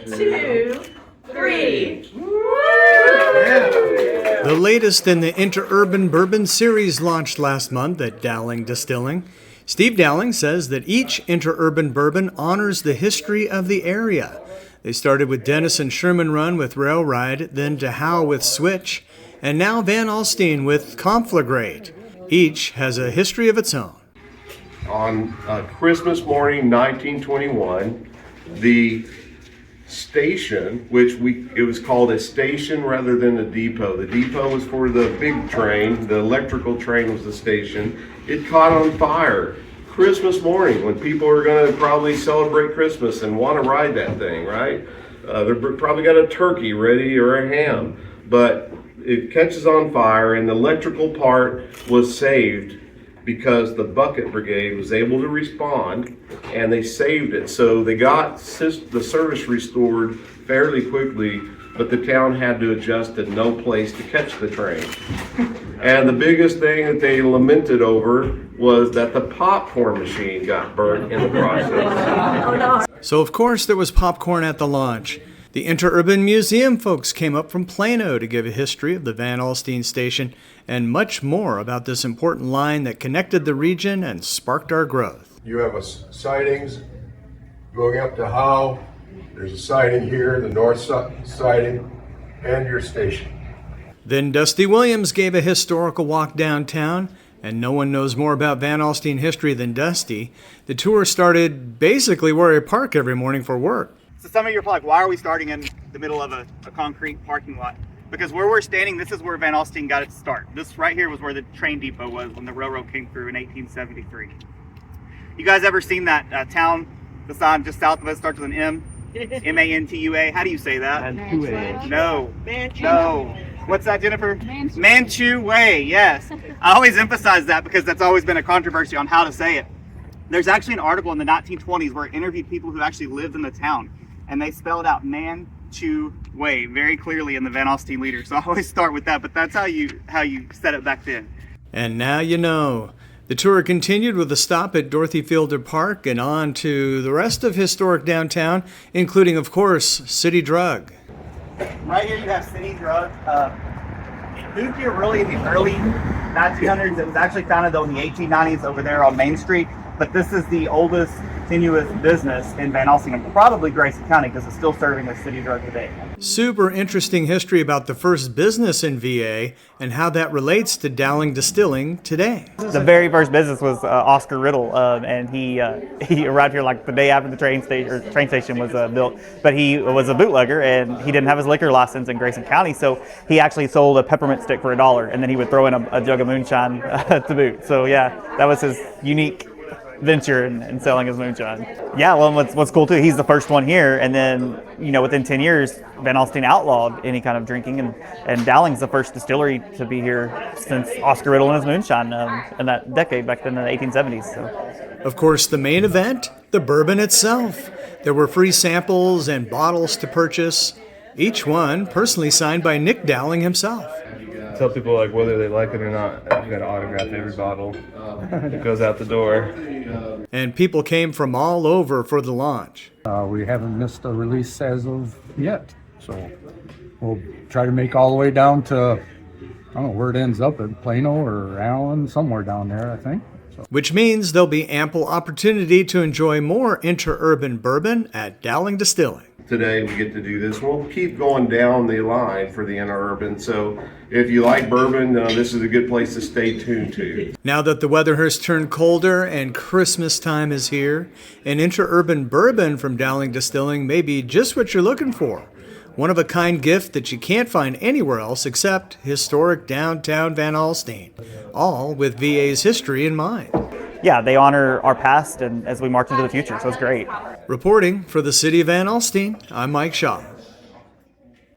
2, 3. The latest in the InterUrban Bourbon series launched last month at Dowling Distilling. Steve Dowling says that each InterUrban Bourbon honors the history of the area. They started with Dennis and Sherman Run with Rail Ride, then DeHowe with Switch, and now Van Alstyne with Conflagrate. Each has a history of its own. On Christmas morning, 1921, the station, it was called a station rather than a depot. The depot was for the big train. The electrical train was the station. It caught on fire Christmas morning when people are going to probably celebrate Christmas and want to ride that thing, right? They're probably got a turkey ready or a ham, but it catches on fire, and the electrical part was saved because the bucket brigade was able to respond and they saved it. So they got the service restored fairly quickly, but the town had to adjust to no place to catch the train. And the biggest thing that they lamented over was that the popcorn machine got burnt in the process. So of course there was popcorn at the launch. The InterUrban Museum folks came up from Plano to give a history of the Van Alstyne station and much more about this important line that connected the region and sparked our growth. You have sightings going up to Howe. There's a siding here, the north siding, and your station. Then Dusty Williams gave a historical walk downtown, and no one knows more about Van Alstyne history than Dusty. The tour started basically where I park every morning for work. So some of you are probably like, why are we starting in the middle of a concrete parking lot? Because where we're standing, this is where Van Alstyne got its start. This right here was where the train depot was when the railroad came through in 1873. You guys ever seen that town, the sign just south of us starts with an M? M-A-N-T-U-A. How do you say that? Mantua. No. No. What's that, Jennifer? Mantua, yes. I always emphasize that because that's always been a controversy on how to say it. There's actually an article in the 1920s where it interviewed people who actually lived in the town, and they spelled out Man-Chu-Way very clearly in the Van Alstyne Leader. So I always start with that, but that's how you said it back then. And now you know. The tour continued with a stop at Dorothy Fielder Park and on to the rest of historic downtown, including, of course, City Drug. Right here you have City Drug. Moved here really in the early 1900s. It was actually founded though in the 1890s over there on Main Street. But this is the oldest continuous business in Van Alstyne and probably Grayson County because it's still serving as City Drug today. Super interesting history about the first business in VA and how that relates to Dowling Distilling today. The very first business was Oscar Riddle, and he arrived here like the day after the train station was built. But he was a bootlegger and he didn't have his liquor license in Grayson County, so he actually sold a peppermint stick for $1, and then he would throw in a jug of moonshine to boot. So yeah, that was his unique venture in selling his moonshine. Yeah, well, what's cool too, he's the first one here, and then within 10 years Van Alstyne outlawed any kind of drinking, and Dowling's the first distillery to be here since Oscar Riddle and his moonshine in that decade back then in the 1870s. So. Of course, the main event, the bourbon itself. There were free samples and bottles to purchase, each one personally signed by Nick Dowling himself. Tell people like whether they like it or not. You got to autograph every bottle that goes out the door. And people came from all over for the launch. We haven't missed a release as of yet, so we'll try to make all the way down to, I don't know where it ends up, at Plano or Allen, somewhere down there, I think. So. Which means there'll be ample opportunity to enjoy more InterUrban Bourbon at Dowling Distilling. Today we get to do this. We'll keep going down the line for the InterUrban, so if you like bourbon, this is a good place to stay tuned to. Now that the weather has turned colder and Christmas time is here, an InterUrban Bourbon from Dowling Distilling may be just what you're looking for. One-of-a-kind gift that you can't find anywhere else except historic downtown Van Alstyne, all with VA's history in mind. Yeah, they honor our past and as we march into the future, so it's great. Reporting for the City of Van Alstyne, I'm Mike Shaw.